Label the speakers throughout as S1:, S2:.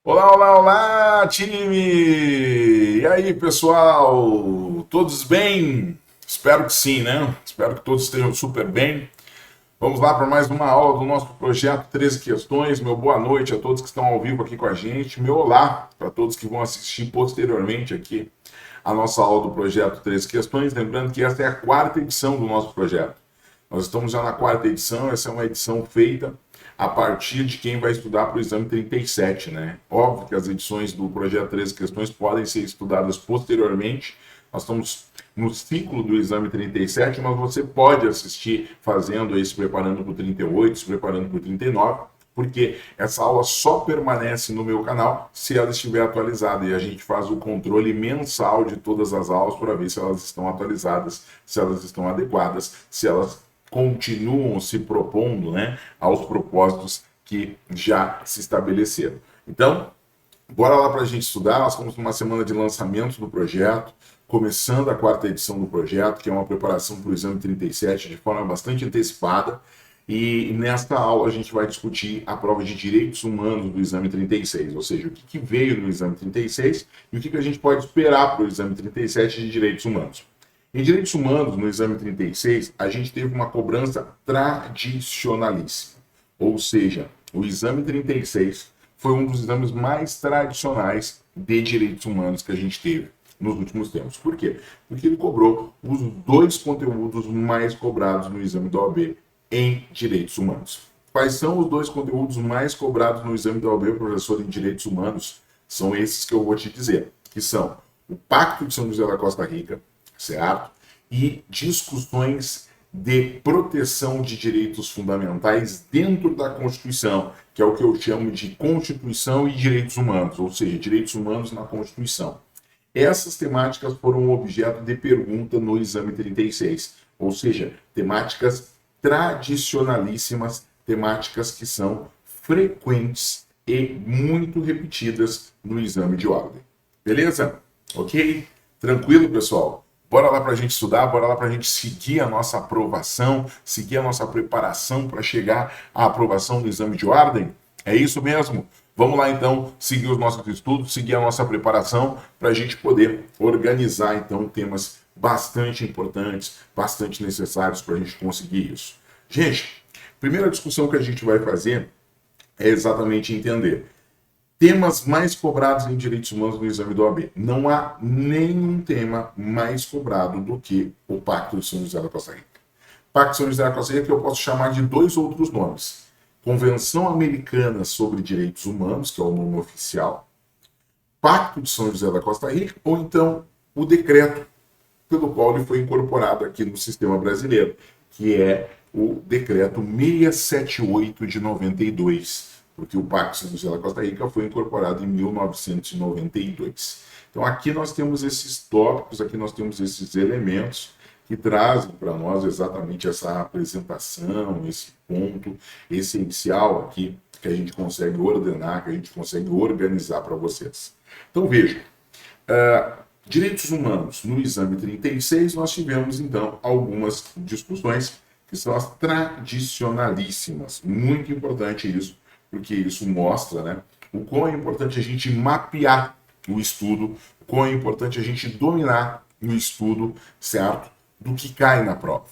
S1: Olá, olá, olá, time! E aí, pessoal? Todos bem? Espero que sim, né? Espero que todos estejam super bem. Vamos lá para mais uma aula do nosso projeto 13 questões. Meu boa noite a todos que estão ao vivo aqui com a gente. Meu olá para todos que vão assistir posteriormente aqui a nossa aula do projeto 13 questões. Lembrando que esta é a quarta edição do nosso projeto. Nós estamos já na quarta edição, essa é uma edição feita a partir de quem vai estudar para o exame 37, né? Óbvio que as edições do projeto 13 questões podem ser estudadas posteriormente. Nós estamos no ciclo do exame 37, mas você pode assistir fazendo aí, se preparando para o 38, se preparando para o 39, porque essa aula só permanece no meu canal se ela estiver atualizada, e a gente faz o controle mensal de todas as aulas para ver se elas estão atualizadas, se elas estão adequadas, se elas continuam se propondo, né, aos propósitos que já se estabeleceram. Então, bora lá para a gente estudar. Nós estamos numa semana de lançamento do projeto, começando a quarta edição do projeto, que é uma preparação para o exame 37 de forma bastante antecipada. E nesta aula a gente vai discutir a prova de direitos humanos do exame 36, ou seja, o que veio no exame 36 e o que a gente pode esperar para o exame 37 de direitos humanos. Em direitos humanos, no exame 36, a gente teve uma cobrança tradicionalíssima. Ou seja, o exame 36 foi um dos exames mais tradicionais de direitos humanos que a gente teve nos últimos tempos. Por quê? Porque ele cobrou os dois conteúdos mais cobrados no exame da OAB em direitos humanos. Quais são os dois conteúdos mais cobrados no exame da OAB, professor, em direitos humanos? São esses que eu vou te dizer, que são o Pacto de São José da Costa Rica, certo? E discussões de proteção de direitos fundamentais dentro da Constituição, que é o que eu chamo de Constituição e direitos humanos, ou seja, direitos humanos na Constituição. Essas temáticas foram objeto de pergunta no exame 36, ou seja, temáticas tradicionalíssimas, temáticas que são frequentes e muito repetidas no exame de ordem. Beleza? Ok? Tranquilo, pessoal? Bora lá para a gente estudar, bora lá para a gente seguir a nossa aprovação, seguir a nossa preparação para chegar à aprovação do exame de ordem? É isso mesmo? Vamos lá então seguir os nossos estudos, seguir a nossa preparação para a gente poder organizar então temas bastante importantes, bastante necessários para a gente conseguir isso. Gente, primeira discussão que a gente vai fazer é exatamente entender temas mais cobrados em direitos humanos no exame do OAB. Não há nenhum tema mais cobrado do que o Pacto de São José da Costa Rica. Pacto de São José da Costa Rica que eu posso chamar de dois outros nomes. Convenção Americana sobre Direitos Humanos, que é o nome oficial, Pacto de São José da Costa Rica, ou então o decreto pelo qual ele foi incorporado aqui no sistema brasileiro, que é o decreto 678 de 92, porque o Pacto de São José da Costa Rica foi incorporado em 1992. Então aqui nós temos esses tópicos, aqui nós temos esses elementos que trazem para nós exatamente essa apresentação, esse ponto essencial aqui que a gente consegue ordenar, que a gente consegue organizar para vocês. Então veja, direitos humanos no exame 36, nós tivemos então algumas discussões que são as tradicionalíssimas. Muito importante isso, porque isso mostra, né, o quão é importante a gente mapear o estudo, o quão é importante a gente dominar o estudo, certo? Do que cai na prova.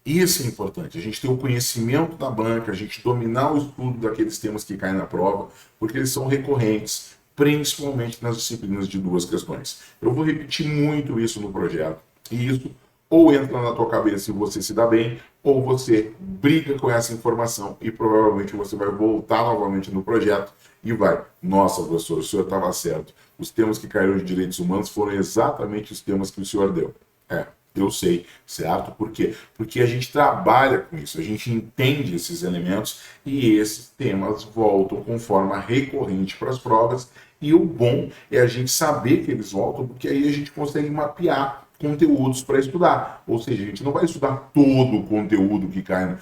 S1: Isso é importante, a gente ter o conhecimento da banca, a gente dominar o estudo daqueles temas que caem na prova, porque eles são recorrentes, principalmente nas disciplinas de duas questões. Eu vou repetir muito isso no projeto, e isso ou entra na tua cabeça e você se dá bem, ou você briga com essa informação e provavelmente você vai voltar novamente no projeto e vai, nossa, professor, o senhor estava certo. Os temas que caíram de direitos humanos foram exatamente os temas que o senhor deu. Eu sei, certo? Por quê? Porque a gente trabalha com isso, a gente entende esses elementos e esses temas voltam com forma recorrente para as provas. E o bom é a gente saber que eles voltam, porque aí a gente consegue mapear conteúdos para estudar. Ou seja, a gente não vai estudar todo o conteúdo que cai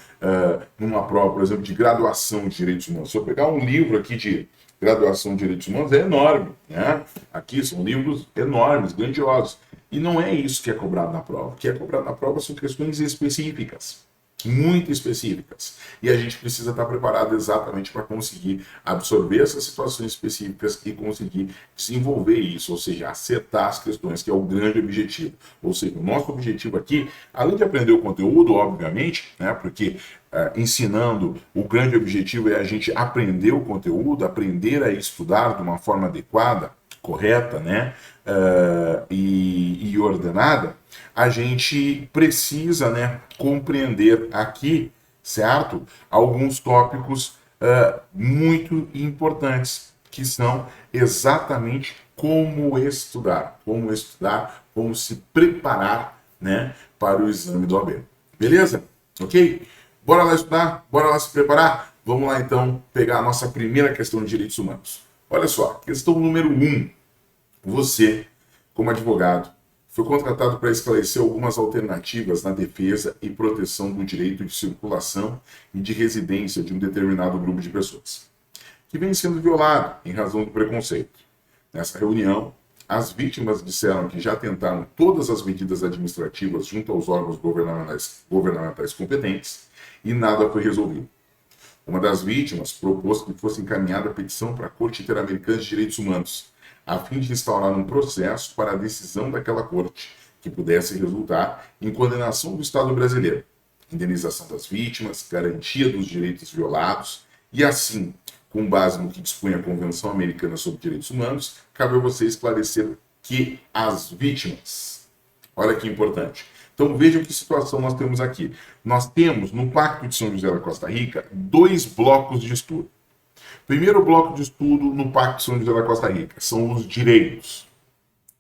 S1: numa prova, por exemplo, de graduação de direitos humanos. Se eu pegar um livro aqui de graduação de direitos humanos, é enorme, né? Aqui são livros enormes, grandiosos. E não é isso que é cobrado na prova. O que é cobrado na prova são questões específicas. muito específicas. E a gente precisa estar preparado exatamente para conseguir absorver essas situações específicas e conseguir desenvolver isso, ou seja, acertar as questões, que é o grande objetivo. Ou seja, o nosso objetivo aqui, além de aprender o conteúdo, obviamente, né, porque ensinando, o grande objetivo é a gente aprender o conteúdo, aprender a estudar de uma forma adequada, correta, né, e ordenada, a gente precisa, né, compreender aqui, certo? Alguns tópicos muito importantes, que são exatamente como se preparar, né, para o exame do OAB. Beleza? Ok? Bora lá estudar? Bora lá se preparar? Vamos lá então pegar a nossa primeira questão de direitos humanos. Olha só, questão número 1. Você, como advogado, foi contratado para esclarecer algumas alternativas na defesa e proteção do direito de circulação e de residência de um determinado grupo de pessoas, que vem sendo violado em razão do preconceito. Nessa reunião, as vítimas disseram que já tentaram todas as medidas administrativas junto aos órgãos governamentais competentes e nada foi resolvido. Uma das vítimas propôs que fosse encaminhada a petição para a Corte Interamericana de Direitos Humanos, a fim de instaurar um processo para a decisão daquela corte, que pudesse resultar em condenação do Estado brasileiro, indenização das vítimas, garantia dos direitos violados, e assim, com base no que dispõe a Convenção Americana sobre Direitos Humanos, cabe a você esclarecer que as vítimas... Olha que importante. Então vejam que situação nós temos aqui. Nós temos, no Pacto de São José da Costa Rica, 2 blocos de estudo. Primeiro bloco de estudo no Pacto de São José da Costa Rica são os direitos,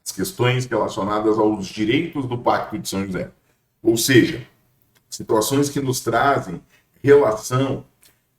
S1: as questões relacionadas aos direitos do Pacto de São José. Ou seja, situações que nos trazem relação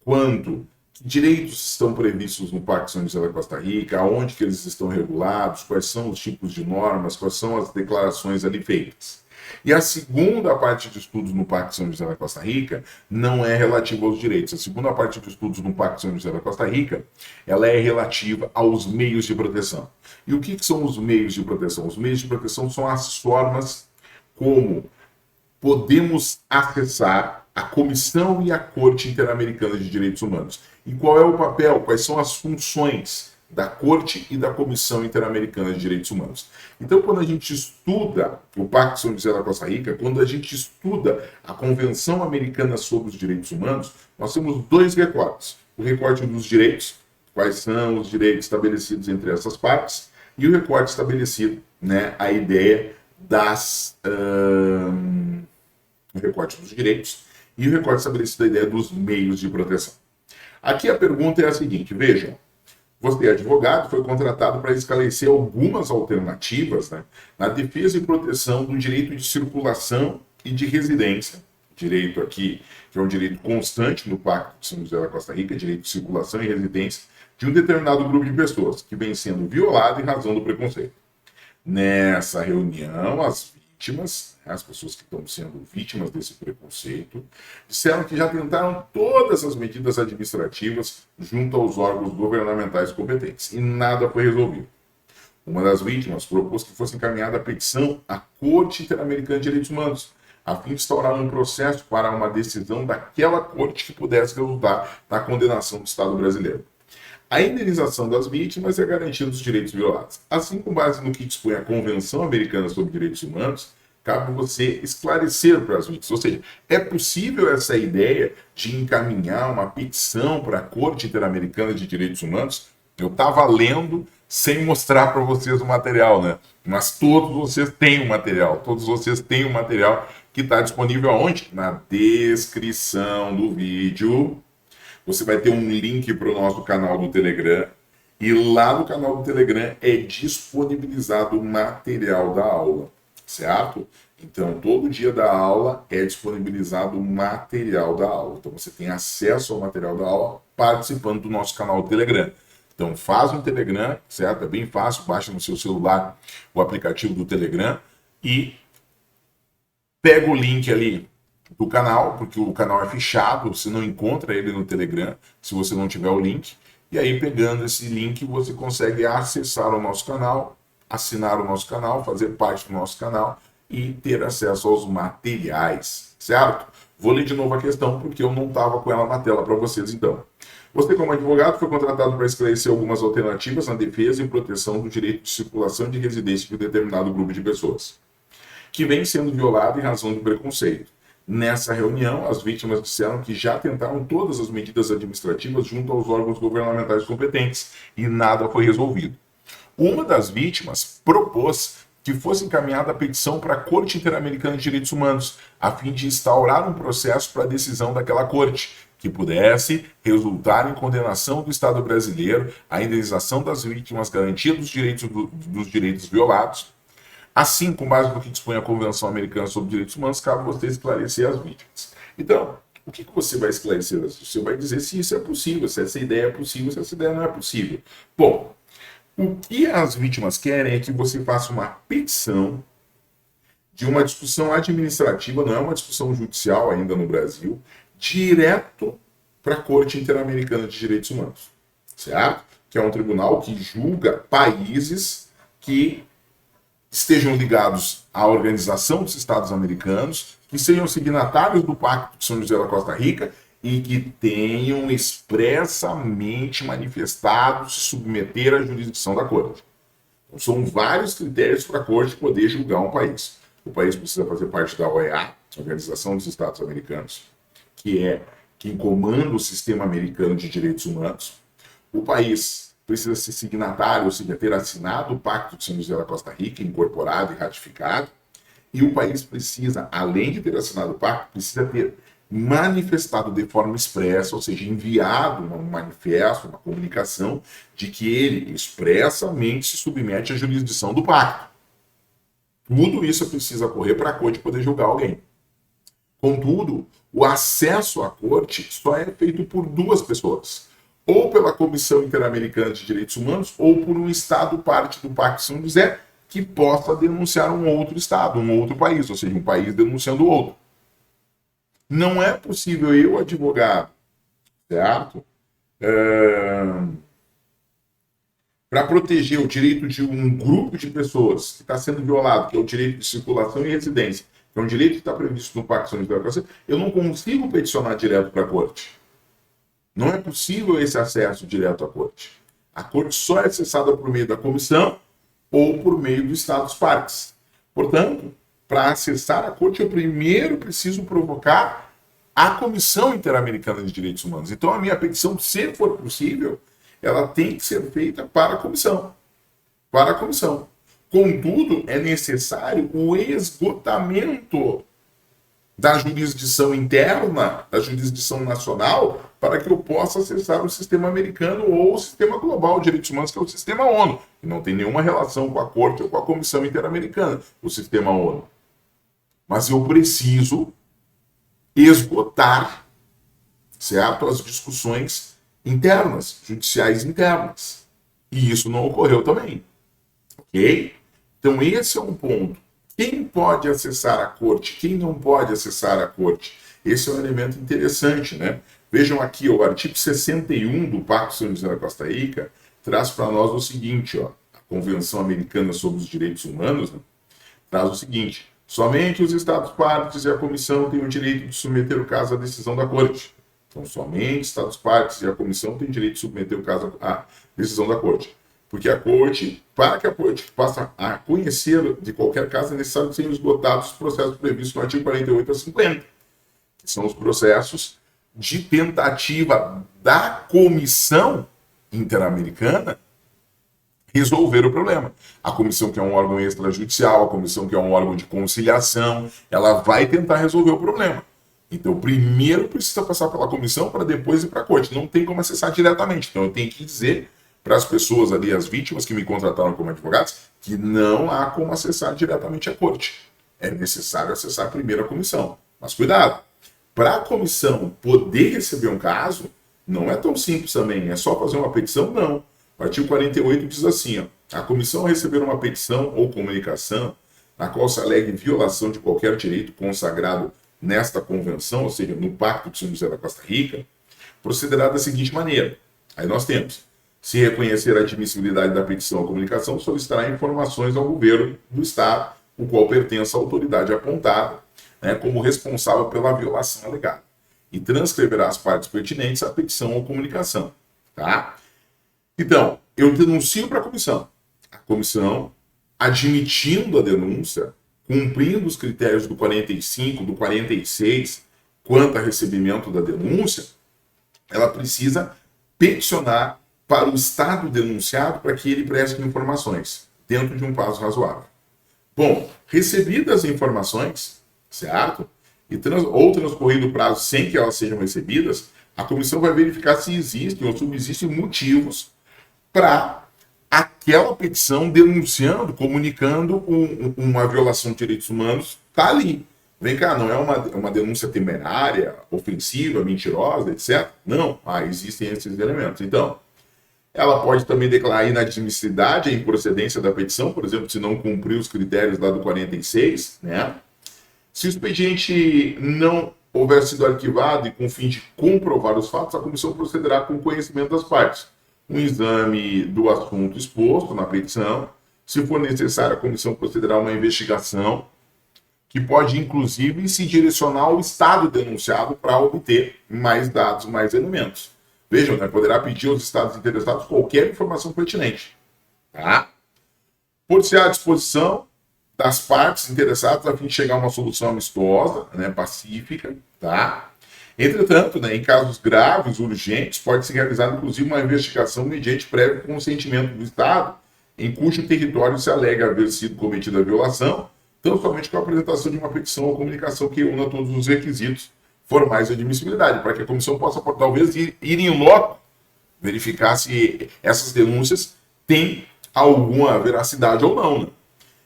S1: quanto que direitos estão previstos no Pacto de São José da Costa Rica, aonde que eles estão regulados, quais são os tipos de normas, quais são as declarações ali feitas. E a segunda parte de estudos no Pacto de São José da Costa Rica não é relativa aos direitos. A segunda parte de estudos no Pacto de São José da Costa Rica, ela é relativa aos meios de proteção. E o que são os meios de proteção? Os meios de proteção são as formas como podemos acessar a Comissão e a Corte Interamericana de Direitos Humanos. E qual é o papel, quais são as funções da Corte e da Comissão Interamericana de Direitos Humanos. Então, quando a gente estuda o Pacto de São José da Costa Rica, quando a gente estuda a Convenção Americana sobre os Direitos Humanos, nós temos 2 recortes. O recorte dos direitos, quais são os direitos estabelecidos entre essas partes, e o recorte estabelecido, né, a ideia das... o recorte dos direitos e o recorte estabelecido a ideia dos meios de proteção. Aqui a pergunta é a seguinte, vejam, você, advogado, foi contratado para esclarecer algumas alternativas, né, na defesa e proteção do direito de circulação e de residência. Direito aqui, que é um direito constante no Pacto de São José da Costa Rica, direito de circulação e residência de um determinado grupo de pessoas que vem sendo violado em razão do preconceito. Nessa reunião, as vítimas, as pessoas que estão sendo vítimas desse preconceito, disseram que já tentaram todas as medidas administrativas junto aos órgãos governamentais competentes e nada foi resolvido. Uma das vítimas propôs que fosse encaminhada a petição à Corte Interamericana de Direitos Humanos, a fim de instaurar um processo para uma decisão daquela corte que pudesse resultar na condenação do Estado brasileiro. A indenização das vítimas é a garantia dos direitos violados. Assim, com base no que dispõe a Convenção Americana sobre Direitos Humanos, cabe você esclarecer para as vítimas. Ou seja, é possível essa ideia de encaminhar uma petição para a Corte Interamericana de Direitos Humanos? Eu estava lendo sem mostrar para vocês o material, né? Mas todos vocês têm o material. Todos vocês têm o material que está disponível aonde? Na descrição do vídeo. Você vai ter um link para o nosso canal do Telegram. E lá no canal do Telegram é disponibilizado o material da aula, certo? Então, todo dia da aula é disponibilizado o material da aula. Então, você tem acesso ao material da aula participando do nosso canal do Telegram. Então, faz um Telegram, certo? É bem fácil, baixa no seu celular o aplicativo do Telegram e pega o link ali do canal, porque o canal é fechado, você não encontra ele no Telegram, se você não tiver o link. E aí, pegando esse link, você consegue acessar o nosso canal, assinar o nosso canal, fazer parte do nosso canal e ter acesso aos materiais, certo? Vou ler de novo a questão porque eu não estava com ela na tela para vocês então. Você, como advogado, foi contratado para esclarecer algumas alternativas na defesa e proteção do direito de circulação e de residência de um determinado grupo de pessoas, que vem sendo violado em razão de preconceito. Nessa reunião, as vítimas disseram que já tentaram todas as medidas administrativas junto aos órgãos governamentais competentes e nada foi resolvido. Uma das vítimas propôs que fosse encaminhada a petição para a Corte Interamericana de Direitos Humanos, a fim de instaurar um processo para a decisão daquela corte, que pudesse resultar em condenação do Estado brasileiro, a indenização das vítimas, garantia dos direitos violados, assim, com base no que dispõe a Convenção Americana sobre Direitos Humanos, cabe você esclarecer as vítimas. Então, o que você vai esclarecer? Você vai dizer se isso é possível, se essa ideia é possível, se essa ideia não é possível. Bom, o que as vítimas querem é que você faça uma petição de uma discussão administrativa, não é uma discussão judicial ainda no Brasil, direto para a Corte Interamericana de Direitos Humanos, certo? Que é um tribunal que julga países que estejam ligados à Organização dos Estados Americanos, que sejam signatários do Pacto de São José da Costa Rica e que tenham expressamente manifestado se submeter à jurisdição da Corte. Então, são vários critérios para a Corte poder julgar um país. O país precisa fazer parte da OEA, Organização dos Estados Americanos, que é quem comanda o sistema americano de direitos humanos. O país precisa ser signatário, ou seja, ter assinado o Pacto de São José da Costa Rica, incorporado e ratificado. E o país precisa, além de ter assinado o pacto, precisa ter manifestado de forma expressa, ou seja, enviado um manifesto, uma comunicação, de que ele expressamente se submete à jurisdição do pacto. Tudo isso precisa ocorrer para a corte poder julgar alguém. Contudo, o acesso à corte só é feito por duas pessoas, ou pela Comissão Interamericana de Direitos Humanos, ou por um Estado parte do Pacto de São José, que possa denunciar um outro Estado, um outro país, ou seja, um país denunciando o outro. Não é possível eu, advogado, certo? Para proteger o direito de um grupo de pessoas que está sendo violado, que é o direito de circulação e residência, que é um direito que está previsto no Pacto de São José, eu não consigo peticionar direto para a corte. Não é possível esse acesso direto à corte. A corte só é acessada por meio da comissão ou por meio dos Estados partes. Portanto, para acessar a corte, eu primeiro preciso provocar a Comissão Interamericana de Direitos Humanos. Então, a minha petição, se for possível, ela tem que ser feita para a comissão. Para a comissão. Contudo, é necessário o esgotamento da jurisdição interna, da jurisdição nacional, para que eu possa acessar o sistema americano ou o sistema global de direitos humanos, que é o sistema ONU, que não tem nenhuma relação com a Corte ou com a Comissão Interamericana, o sistema ONU. Mas eu preciso esgotar, certo, as discussões internas, judiciais internas. E isso não ocorreu também. Ok? Então esse é um ponto. Quem pode acessar a corte? Quem não pode acessar a corte? Esse é um elemento interessante, né? Vejam aqui, o artigo 61 do Pacto de São José da Costa Rica traz para nós o seguinte, ó, a Convenção Americana sobre os Direitos Humanos, né, traz o seguinte: somente os Estados partes e a Comissão têm o direito de submeter o caso à decisão da Corte. Então, somente os Estados partes e a Comissão têm o direito de submeter o caso à decisão da Corte. Porque a Corte, para que a Corte passe a conhecer de qualquer caso, é necessário que sejam esgotados os processos previstos no artigo 48 a 50, que são os processos de tentativa da Comissão Interamericana resolver o problema. A comissão, que é um órgão extrajudicial, a comissão, que é um órgão de conciliação, ela vai tentar resolver o problema. Então, primeiro precisa passar pela comissão para depois ir para a corte. Não tem como acessar diretamente. Então, eu tenho que dizer para as pessoas ali, as vítimas que me contrataram como advogados, que não há como acessar diretamente a corte. É necessário acessar primeiro a comissão. Mas cuidado, para a comissão poder receber um caso, não é tão simples também. É só fazer uma petição? Não. O artigo 48 diz assim, ó, a comissão receber uma petição ou comunicação na qual se alegue violação de qualquer direito consagrado nesta convenção, ou seja, no Pacto de São José da Costa Rica, procederá da seguinte maneira. Aí nós temos: se reconhecer a admissibilidade da petição ou comunicação, solicitará informações ao governo do Estado, o qual pertence à autoridade apontada, né, como responsável pela violação alegada e transcreverá as partes pertinentes à petição ou comunicação. Tá? Então, eu denuncio para a comissão. A comissão, admitindo a denúncia, cumprindo os critérios do 45, do 46, quanto a recebimento da denúncia, ela precisa peticionar para o Estado denunciado para que ele preste informações, dentro de um prazo razoável. Bom, recebidas as informações, certo? Ou transcorrido o prazo sem que elas sejam recebidas, a comissão vai verificar se existem ou subsistem motivos para aquela petição denunciando, comunicando uma violação de direitos humanos, está ali. Vem cá, não é uma denúncia temerária, ofensiva, mentirosa, etc. Não, existem esses elementos. Então, ela pode também declarar inadmissibilidade e improcedência da petição, por exemplo, se não cumprir os critérios lá do 46, né? Se o expediente não houver sido arquivado e com fim de comprovar os fatos, a comissão procederá com conhecimento das partes. Um exame do assunto exposto na petição. Se for necessário, a comissão procederá a uma investigação que pode, inclusive, se direcionar ao Estado denunciado para obter mais dados, mais elementos. Vejam, né, poderá pedir aos Estados interessados qualquer informação pertinente. Tá? Por-se à disposição das partes interessadas a fim de chegar a uma solução amistosa, né, pacífica. Tá? Entretanto, né, em casos graves, urgentes, pode-se realizar, inclusive, uma investigação mediante prévio consentimento do Estado, em cujo território se alega haver sido cometida a violação, tão somente com a apresentação de uma petição ou comunicação que una todos os requisitos formais de admissibilidade, para que a comissão possa, talvez, ir em loco, verificar se essas denúncias têm alguma veracidade ou não. Né?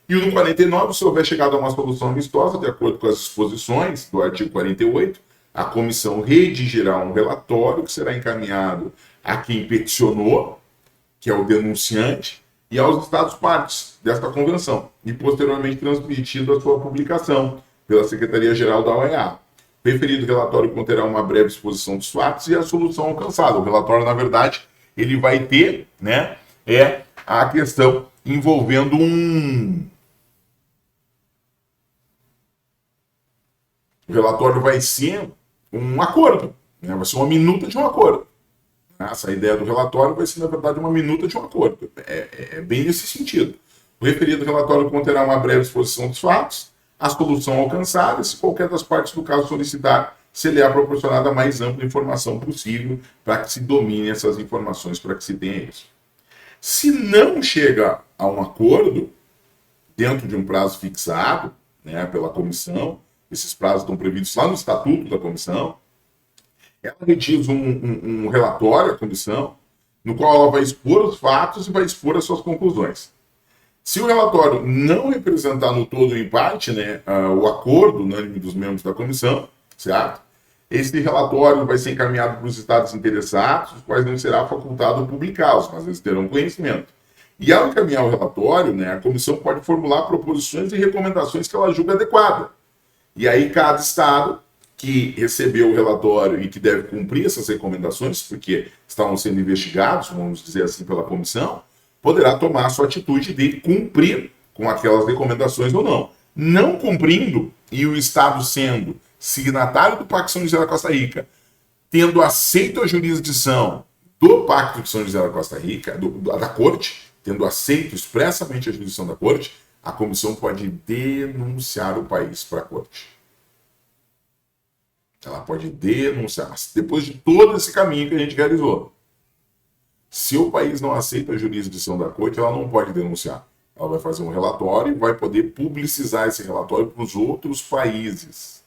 S1: E no 49, se houver chegado a uma solução amistosa, de acordo com as disposições do artigo 48, a comissão redigirá um relatório que será encaminhado a quem peticionou, que é o denunciante, e aos Estados-partes desta convenção, e posteriormente transmitido a sua publicação pela Secretaria-Geral da OEA. O referido relatório conterá uma breve exposição dos fatos e a solução alcançada. O relatório, na verdade, ele vai ter, né, a questão envolvendo O relatório vai ser um acordo, né? Vai ser uma minuta de um acordo. Essa ideia do relatório vai ser, na verdade, uma minuta de um acordo. É bem nesse sentido. O referido relatório conterá uma breve exposição dos fatos, a solução alcançada, se qualquer das partes do caso solicitar, se lhe é proporcionada a mais ampla informação possível para que se domine essas informações, para que se tenha isso. Se não chega a um acordo, dentro de um prazo fixado, né, pela comissão, esses prazos estão previstos lá no estatuto da comissão, ela redige um relatório à comissão, no qual ela vai expor os fatos e vai expor as suas conclusões. Se o relatório não representar no todo ou em parte, né, o acordo unânime dos membros da comissão, certo? Esse relatório vai ser encaminhado para os estados interessados, os quais não será facultado publicá-los, mas eles terão conhecimento. E ao encaminhar o relatório, né, a comissão pode formular proposições e recomendações que ela julga adequada. E aí cada estado que recebeu o relatório e que deve cumprir essas recomendações, porque estavam sendo investigados, vamos dizer assim, pela comissão, poderá tomar a sua atitude de cumprir com aquelas recomendações ou não. Não cumprindo, e o Estado sendo signatário do Pacto de São José da Costa Rica, tendo aceito a jurisdição do Pacto de São José da Costa Rica, da Corte, tendo aceito expressamente a jurisdição da Corte, a comissão pode denunciar o país para a Corte. Ela pode denunciar, mas depois de todo esse caminho que a gente realizou. Se o país não aceita a jurisdição da Corte, ela não pode denunciar. Ela vai fazer um relatório e vai poder publicizar esse relatório para os outros países.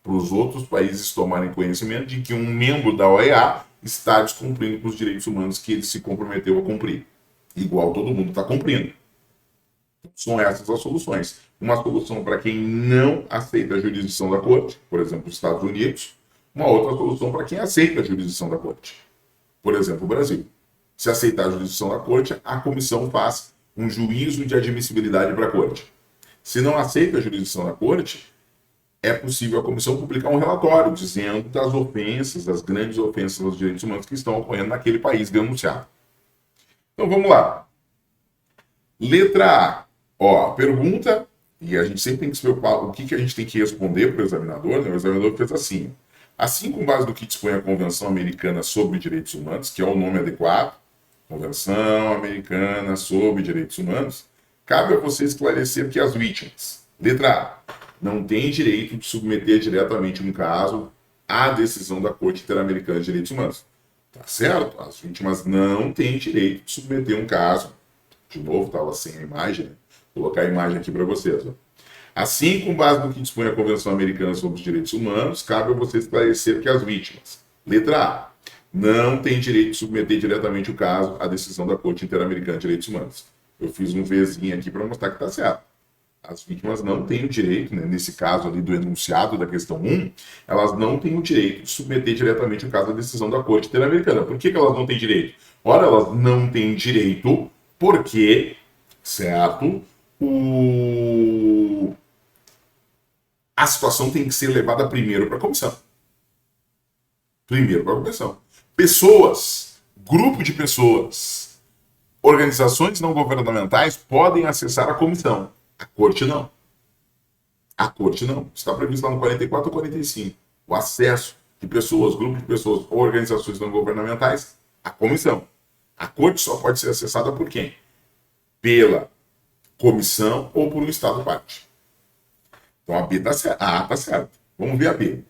S1: Para os outros países tomarem conhecimento de que um membro da OEA está descumprindo com os direitos humanos que ele se comprometeu a cumprir. Igual todo mundo está cumprindo. São essas as soluções. Uma solução para quem não aceita a jurisdição da Corte, por exemplo, os Estados Unidos. Uma outra solução para quem aceita a jurisdição da Corte. Por exemplo, o Brasil. Se aceitar a jurisdição da Corte, a comissão faz um juízo de admissibilidade para a Corte. Se não aceita a jurisdição da Corte, é possível a comissão publicar um relatório dizendo das ofensas, das grandes ofensas aos direitos humanos que estão ocorrendo naquele país denunciado. Então vamos lá. Letra A. Pergunta E a gente sempre tem que se preocupar o que a gente tem que responder para o examinador, né? O examinador fez assim, com base no que dispõe a Convenção Americana sobre Direitos Humanos, que é o nome adequado, Convenção Americana sobre Direitos Humanos, cabe a você esclarecer que as vítimas, letra A, não têm direito de submeter diretamente um caso à decisão da Corte Interamericana de Direitos Humanos. Tá certo? As vítimas não têm direito de submeter um caso. De novo, estava sem a imagem, né? Vou colocar a imagem aqui para vocês. Ó. Assim, com base no que dispõe a Convenção Americana sobre os Direitos Humanos, cabe a você esclarecer que as vítimas, letra A, não têm direito de submeter diretamente o caso à decisão da Corte Interamericana de Direitos Humanos. Eu fiz um Vzinho aqui para mostrar que está certo. As vítimas não têm o direito, né, nesse caso ali do enunciado da questão 1, elas não têm o direito de submeter diretamente o caso à decisão da Corte Interamericana. Por que elas não têm direito? Ora, elas não têm direito porque, certo, a situação tem que ser levada primeiro para a comissão. Primeiro para a comissão. Pessoas, grupo de pessoas, organizações não governamentais podem acessar a comissão. A Corte não. A Corte não. Está previsto lá no 44 ou 45. O acesso de pessoas, grupos de pessoas ou organizações não governamentais à comissão. A Corte só pode ser acessada por quem? Pela comissão ou por um Estado-parte. Então a B está certa. A está certa. Vamos ver a B.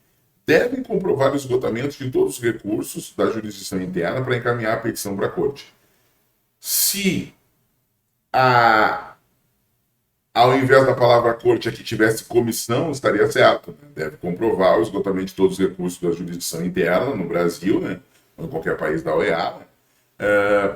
S1: Devem comprovar o esgotamento de todos os recursos da jurisdição interna para encaminhar a petição para a Corte. Se ao invés da palavra corte aqui tivesse comissão, estaria certo. Né? Deve comprovar o esgotamento de todos os recursos da jurisdição interna no Brasil, né? Ou em qualquer país da OEA, né?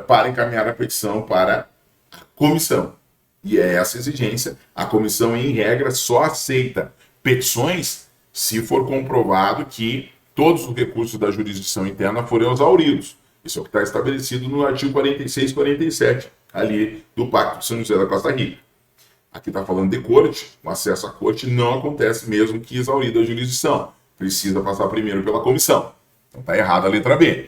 S1: Para encaminhar a petição para a comissão. E é essa exigência. A comissão, em regra, só aceita petições se for comprovado que todos os recursos da jurisdição interna foram exauridos. Isso é o que está estabelecido no artigo 46 e 47, ali do Pacto de São José da Costa Rica. Aqui está falando de corte, o acesso à corte não acontece mesmo que exaurida a jurisdição. Precisa passar primeiro pela comissão. Então está errada a letra B.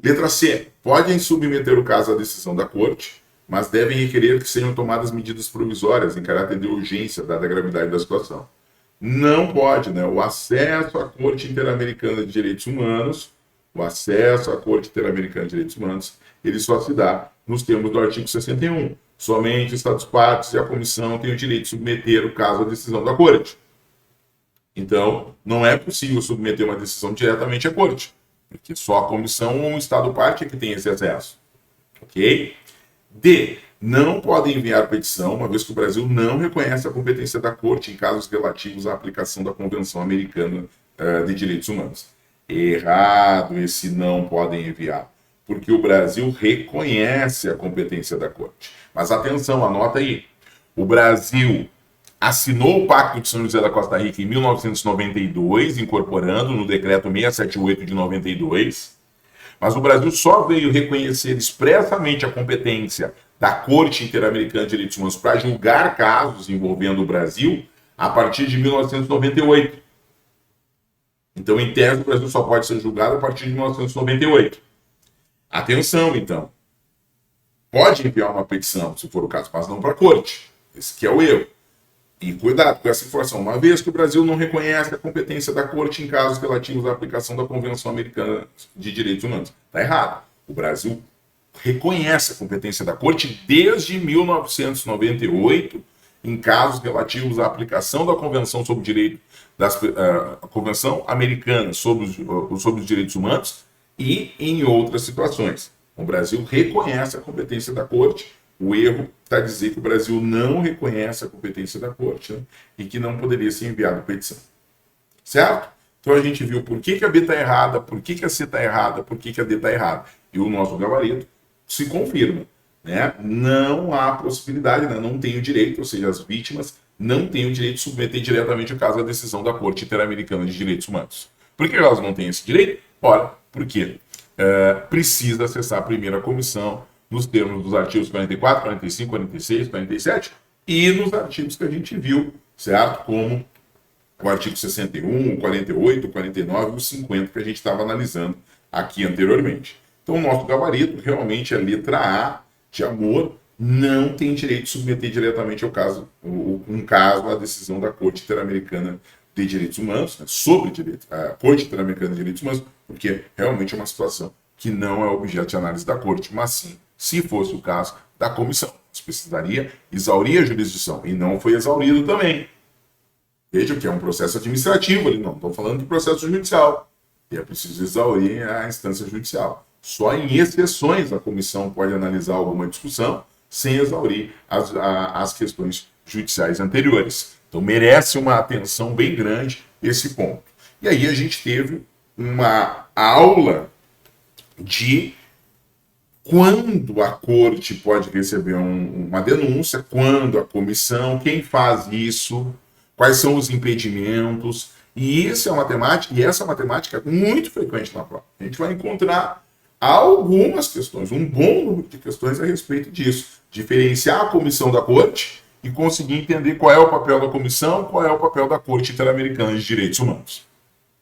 S1: Letra C. Podem submeter o caso à decisão da corte, mas devem requerer que sejam tomadas medidas provisórias em caráter de urgência, dada a gravidade da situação. Não pode, né? O acesso à Corte Interamericana de Direitos Humanos, ele só se dá nos termos do artigo 61. Somente Estados-partes e a comissão têm o direito de submeter o caso à decisão da Corte. Então, não é possível submeter uma decisão diretamente à Corte, porque só a comissão ou um Estado-parte é que tem esse acesso. Ok? D. Não podem enviar petição, uma vez que o Brasil não reconhece a competência da Corte em casos relativos à aplicação da Convenção Americana de Direitos Humanos. Errado esse não podem enviar, porque o Brasil reconhece a competência da Corte. Mas atenção, anota aí. O Brasil assinou o Pacto de São José da Costa Rica em 1992, incorporando no Decreto 678 de 92, mas o Brasil só veio reconhecer expressamente a competência da Corte Interamericana de Direitos Humanos para julgar casos envolvendo o Brasil a partir de 1998. Então, em tese, o Brasil só pode ser julgado a partir de 1998. Atenção, então. Pode enviar uma petição, se for o caso, mas não para a Corte. Esse que é o erro. E cuidado com essa informação. Uma vez que o Brasil não reconhece a competência da Corte em casos relativos à aplicação da Convenção Americana de Direitos Humanos. Está errado. O Brasil reconhece a competência da Corte desde 1998 em casos relativos à aplicação da Convenção sobre o Direito a Convenção Americana sobre os Direitos Humanos e em outras situações. O Brasil reconhece a competência da Corte. O erro está a dizer que o Brasil não reconhece a competência da Corte, né? E que não poderia ser enviado petição. Certo? Então a gente viu por que a B está errada, por que a C está errada, por que a D está errada. E o nosso gabarito se confirma. Né? Não há possibilidade, né? Não tem o direito, ou seja, as vítimas não têm o direito de submeter diretamente o caso à decisão da Corte Interamericana de Direitos Humanos. Por que elas não têm esse direito? Ora, porque precisa acessar primeiro a comissão nos termos dos artigos 44, 45, 46, 47 e nos artigos que a gente viu, certo? Como o artigo 61, o 48, o 49 e o 50 que a gente estava analisando aqui anteriormente. Então, o nosso gabarito realmente é a letra A de amor, não tem direito de submeter diretamente ao caso, um caso à decisão da Corte Interamericana de Direitos Humanos, né, sobre a Corte Interamericana de Direitos Humanos, porque realmente é uma situação que não é objeto de análise da Corte, mas sim, se fosse o caso, da comissão. Você precisaria exaurir a jurisdição, e não foi exaurido também. Vejam que é um processo administrativo ali, não estou falando de processo judicial. E é preciso exaurir a instância judicial. Só em exceções a comissão pode analisar alguma discussão sem exaurir as questões judiciais anteriores. Então merece uma atenção bem grande esse ponto. E aí a gente teve uma aula de quando a corte pode receber uma denúncia, quando a comissão, quem faz isso, quais são os impedimentos. E essa é uma temática muito frequente na prova. A gente vai encontrar algumas questões, um bom número de questões a respeito disso. Diferenciar a comissão da corte e conseguir entender qual é o papel da comissão, qual é o papel da Corte Interamericana de Direitos Humanos.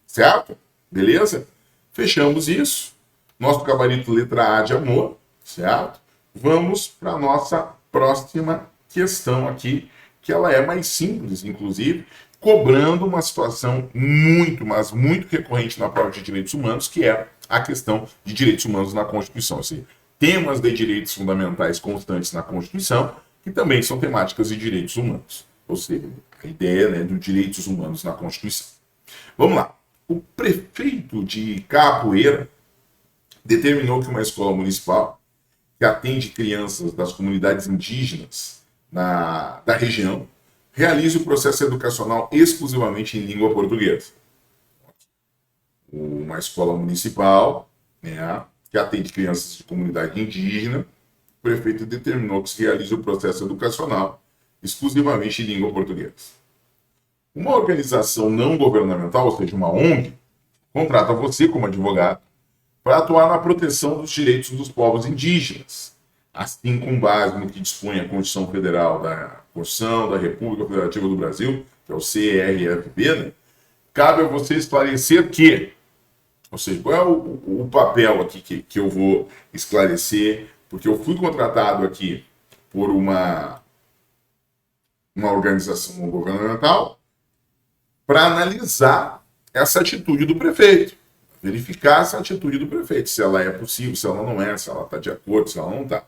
S1: Certo? Beleza? Fechamos isso. Nosso gabarito letra A de amor, certo? Vamos para a nossa próxima questão aqui, que ela é mais simples, inclusive, cobrando uma situação muito, mas muito recorrente na prova de direitos humanos, que é a questão de direitos humanos na Constituição. Ou seja, temas de direitos fundamentais constantes na Constituição, que também são temáticas de direitos humanos. Ou seja, a ideia, né, dos direitos humanos na Constituição. Vamos lá. O prefeito de Capoeira determinou que uma escola municipal que atende crianças das comunidades indígenas da região realize o processo educacional exclusivamente em língua portuguesa. Uma escola municipal, né, que atende crianças de comunidade indígena, o prefeito determinou que se realize o processo educacional exclusivamente em língua portuguesa. Uma organização não governamental, ou seja, uma ONG, contrata você como advogado para atuar na proteção dos direitos dos povos indígenas, assim com base no que dispõe a Constituição Federal da Constituição da República Federativa do Brasil, que é o CRFP, né? Cabe a você esclarecer que, ou seja, qual é o papel aqui que eu vou esclarecer, porque eu fui contratado aqui por uma organização não governamental para analisar essa atitude do prefeito, verificar essa atitude do prefeito, se ela é possível, se ela não é, se ela está de acordo, se ela não está.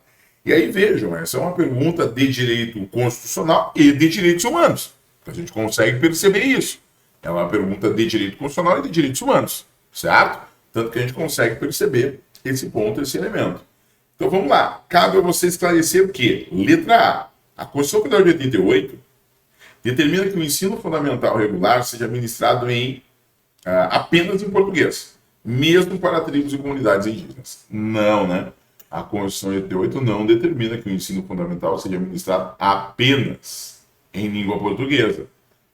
S1: E aí vejam, essa é uma pergunta de direito constitucional e de direitos humanos. A gente consegue perceber isso. É uma pergunta de direito constitucional e de direitos humanos, certo? Tanto que a gente consegue perceber esse ponto, esse elemento. Então vamos lá. Cabe a você esclarecer o quê? Letra A. A Constituição Federal de 88 determina que o ensino fundamental regular seja ministrado apenas em português, mesmo para tribos e comunidades indígenas. Não, né? A Constituição de 88 não determina que o ensino fundamental seja ministrado apenas em língua portuguesa.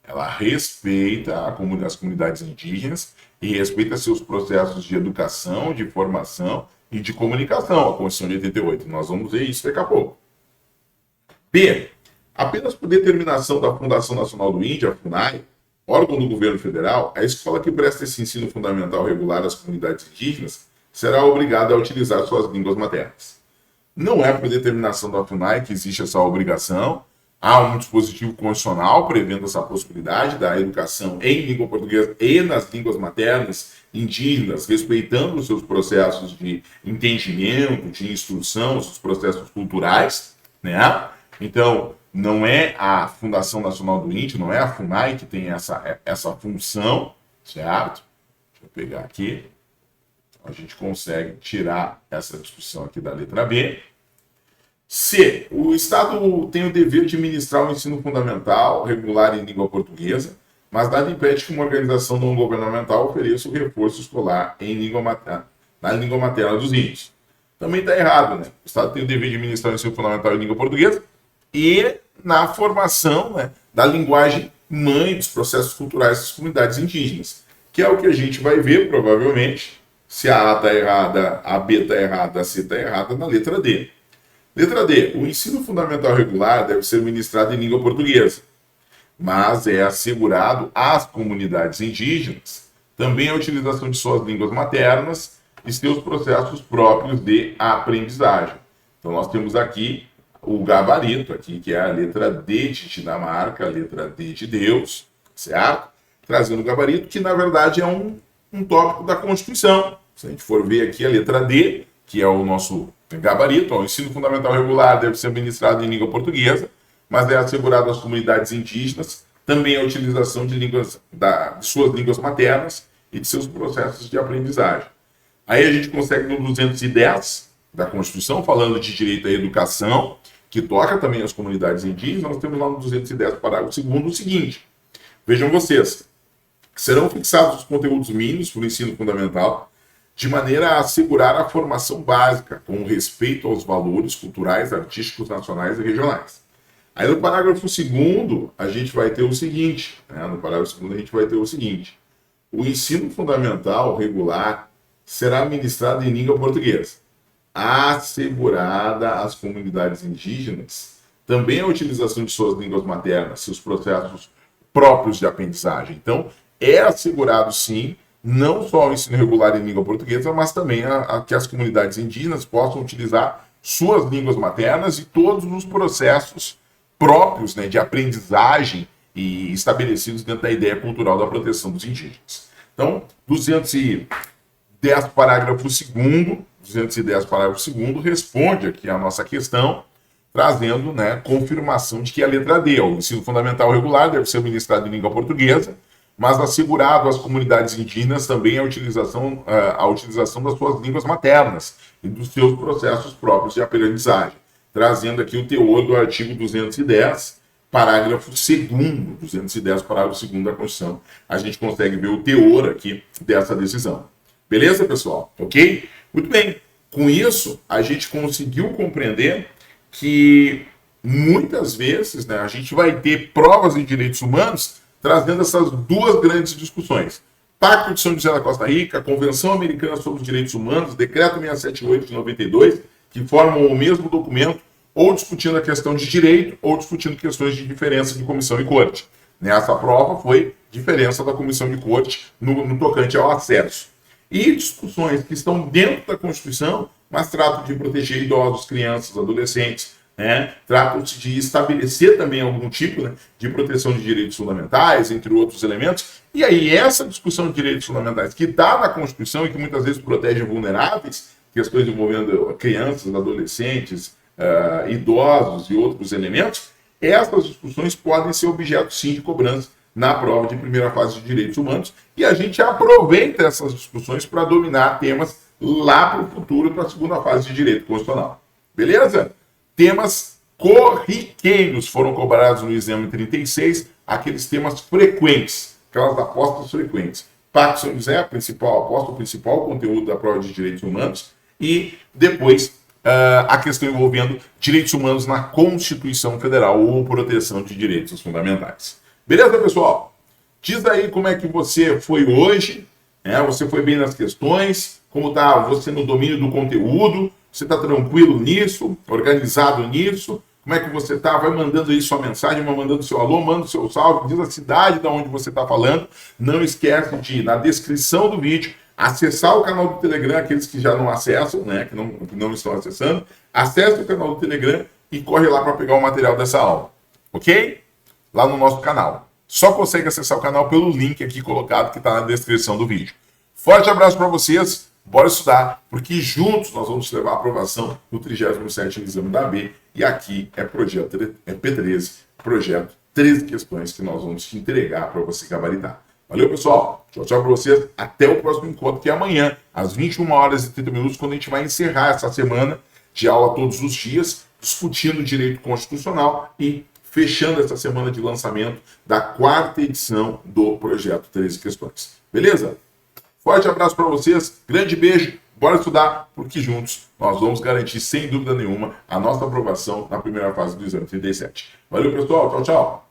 S1: Ela respeita as comunidades indígenas e respeita seus processos de educação, de formação e de comunicação, a Constituição de 88. Nós vamos ver isso daqui a pouco. B. Apenas por determinação da Fundação Nacional do Índio, a FUNAI, órgão do governo federal, a escola que presta esse ensino fundamental regular às comunidades indígenas será obrigada a utilizar suas línguas maternas. Não é por determinação da FUNAI que existe essa obrigação. Há um dispositivo constitucional prevendo essa possibilidade da educação em língua portuguesa e nas línguas maternas indígenas, respeitando os seus processos de entendimento, de instrução, os seus processos culturais, né? Então, não é a Fundação Nacional do Índio, não é a FUNAI que tem essa função, certo? Deixa eu pegar aqui. A gente consegue tirar essa discussão aqui da letra B. C. O Estado tem o dever de ministrar o ensino fundamental regular em língua portuguesa, mas nada impede que uma organização não governamental ofereça o reforço escolar na língua materna dos índios. Também está errado, né? O Estado tem o dever de ministrar o ensino fundamental em língua portuguesa e na formação, né, da linguagem mãe dos processos culturais das comunidades indígenas, que é o que a gente vai ver, provavelmente, se a A está errada, a B está errada, a C está errada, na letra D. Letra D. O ensino fundamental regular deve ser ministrado em língua portuguesa, mas é assegurado às comunidades indígenas também a utilização de suas línguas maternas e seus processos próprios de aprendizagem. Então, nós temos aqui o gabarito aqui, que é a letra D de Dinamarca, a letra D de Deus, certo? Trazendo o gabarito, que na verdade é um tópico da Constituição. Se a gente for ver aqui a letra D, que é o nosso gabarito, o ensino fundamental regular deve ser ministrado em língua portuguesa, mas é assegurado às comunidades indígenas também a utilização de suas línguas maternas e de seus processos de aprendizagem. Aí a gente consegue no 210 da Constituição, falando de direito à educação, que toca também as comunidades indígenas, nós temos lá no 210, parágrafo 2º, o seguinte. Vejam vocês, serão fixados os conteúdos mínimos para o ensino fundamental, de maneira a assegurar a formação básica, com respeito aos valores culturais, artísticos, nacionais e regionais. Aí no parágrafo 2º, a gente vai ter o seguinte, no parágrafo 2º a gente vai ter o seguinte, o ensino fundamental regular será ministrado em língua portuguesa, assegurada às comunidades indígenas também a utilização de suas línguas maternas, seus processos próprios de aprendizagem. Então, é assegurado sim, não só o ensino regular em língua portuguesa, mas também que as comunidades indígenas possam utilizar suas línguas maternas e todos os processos próprios, né, de aprendizagem e estabelecidos dentro da ideia cultural da proteção dos indígenas. Então, 210 parágrafo 210 responde aqui a nossa questão, trazendo, né, confirmação de que a letra D, o ensino fundamental regular deve ser ministrado em língua portuguesa, mas assegurado às comunidades indígenas também a utilização das suas línguas maternas e dos seus processos próprios de aprendizagem, trazendo aqui o teor do artigo 210, parágrafo 2º, 210, parágrafo 2º da Constituição. A gente consegue ver o teor aqui dessa decisão. Beleza, pessoal? Ok? Muito bem. Com isso, a gente conseguiu compreender que muitas vezes, né, a gente vai ter provas em direitos humanos trazendo essas duas grandes discussões. Pacto de São José da Costa Rica, Convenção Americana sobre os Direitos Humanos, Decreto 678 de 92, que formam o mesmo documento, ou discutindo a questão de direito, ou discutindo questões de diferença de comissão e corte. Nessa prova foi diferença da comissão de corte no tocante ao acesso. E discussões que estão dentro da Constituição, mas tratam de proteger idosos, crianças, adolescentes, né? Tratam-se de estabelecer também algum tipo, né, de proteção de direitos fundamentais, entre outros elementos. E aí essa discussão de direitos fundamentais que está na Constituição e que muitas vezes protege vulneráveis, questões envolvendo crianças, adolescentes, idosos e outros elementos, essas discussões podem ser objeto, sim, de cobrança na prova de primeira fase de direitos humanos, e a gente aproveita essas discussões para dominar temas lá para o futuro, para a segunda fase de direito constitucional. Beleza? Temas corriqueiros foram cobrados no exame 36, aqueles temas frequentes, aquelas apostas frequentes. Pacto São José, a principal aposta, o principal conteúdo da prova de direitos humanos, e depois a questão envolvendo direitos humanos na Constituição Federal ou proteção de direitos fundamentais. Beleza, pessoal? Diz aí como é que você foi hoje, você foi bem nas questões, como está você no domínio do conteúdo, você está tranquilo nisso, organizado nisso, como é que você está? Vai mandando aí sua mensagem, vai mandando seu alô, manda o seu salve, diz a cidade de onde você está falando. Não esquece de, na descrição do vídeo, acessar o canal do Telegram, aqueles que já não acessam, né, que não estão acessando, acesse o canal do Telegram e corre lá para pegar o material dessa aula, ok? Lá no nosso canal. Só consegue acessar o canal pelo link aqui colocado que está na descrição do vídeo. Forte abraço para vocês, bora estudar, porque juntos nós vamos levar a aprovação no 37º exame da AB, e aqui é P13, projeto 13 questões que nós vamos te entregar para você gabaritar. Valeu, pessoal. Tchau, tchau para vocês. Até o próximo encontro, que é amanhã, às 21h30, quando a gente vai encerrar essa semana de aula todos os dias, discutindo direito constitucional e fechando essa semana de lançamento da 4ª edição do projeto 13 questões. Beleza? Forte abraço para vocês. Grande beijo. Bora estudar, porque juntos nós vamos garantir, sem dúvida nenhuma, a nossa aprovação na primeira fase do exame 37. Valeu, pessoal. Tchau, tchau.